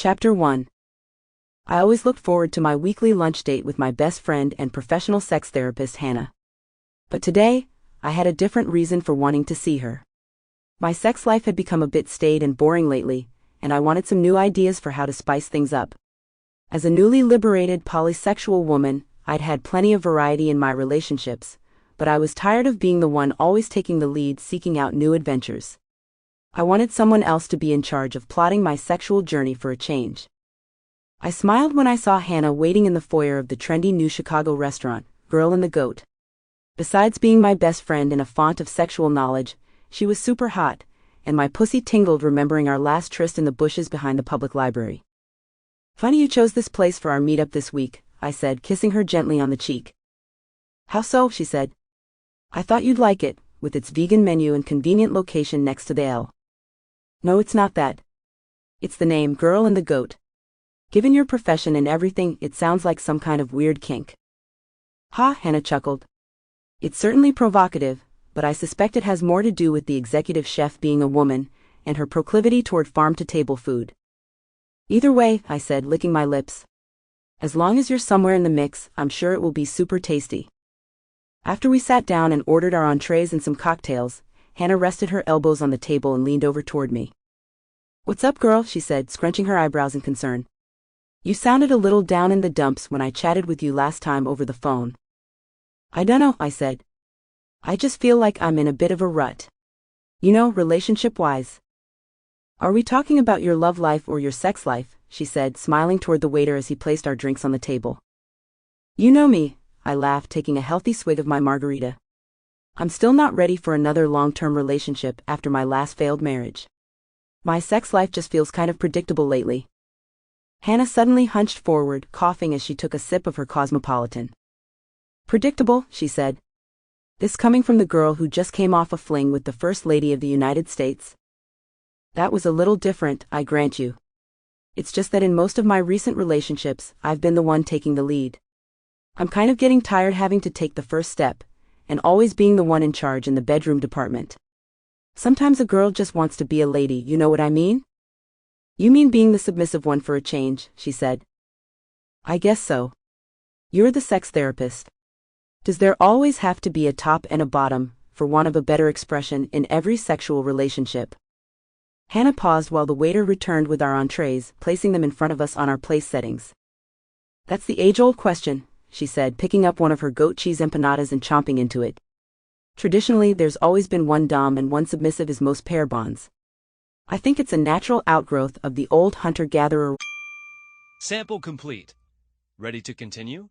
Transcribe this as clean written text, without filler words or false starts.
Chapter 1. I always looked forward to my weekly lunch date with my best friend and professional sex therapist Hannah. But today, I had a different reason for wanting to see her. My sex life had become a bit staid and boring lately, and I wanted some new ideas for how to spice things up. As a newly liberated polysexual woman, I'd had plenty of variety in my relationships, but I was tired of being the one always taking the lead seeking out new adventures. I wanted someone else to be in charge of plotting my sexual journey for a change. I smiled when I saw Hannah waiting in the foyer of the trendy new Chicago restaurant, Girl and the Goat. Besides being my best friend and a font of sexual knowledge, she was super hot, and my pussy tingled remembering our last tryst in the bushes behind the public library. "Funny you chose this place for our meetup this week," I said, kissing her gently on the cheek. "How so?" she said. "I thought you'd like it, with its vegan menu and convenient location next to the L." "No, it's not that. It's the name, Girl and the Goat. Given your profession and everything, it sounds like some kind of weird kink." "Ha," Hannah chuckled. "It's certainly provocative, but I suspect it has more to do with the executive chef being a woman, and her proclivity toward farm-to-table food." "Either way," I said, licking my lips. "As long as you're somewhere in the mix, I'm sure it will be super tasty." After we sat down and ordered our entrees and some cocktails, Hannah rested her elbows on the table and leaned over toward me. "What's up, girl?" she said, scrunching her eyebrows in concern. "You sounded a little down in the dumps when I chatted with you last time over the phone." "I dunno," I said. "I just feel like I'm in a bit of a rut. You know, relationship-wise." "Are we talking about your love life or your sex life?" she said, smiling toward the waiter as he placed our drinks on the table. "You know me," I laughed, taking a healthy swig of my margarita. "I'm still not ready for another long-term relationship after my last failed marriage. My sex life just feels kind of predictable lately." Hannah suddenly hunched forward, coughing as she took a sip of her Cosmopolitan. "Predictable," she said. "This coming from the girl who just came off a fling with the First Lady of the United States?" "That was a little different, I grant you. It's just that in most of my recent relationships, I've been the one taking the lead. I'm kind of getting tired having to take the first step, and always being the one in charge in the bedroom department. Sometimes a girl just wants to be a lady, you know what I mean?" "You mean being the submissive one for a change," she said. "I guess so. You're the sex therapist. Does there always have to be a top and a bottom, for want of a better expression, in every sexual relationship?" Hannah paused while the waiter returned with our entrees, placing them in front of us on our place settings. "That's the age-old question," she said, picking up one of her goat cheese empanadas and chomping into it. "Traditionally, there's always been one dom and one submissive as most pair bonds. I think it's a natural outgrowth of the old hunter-gatherer." Sample complete. Ready to continue?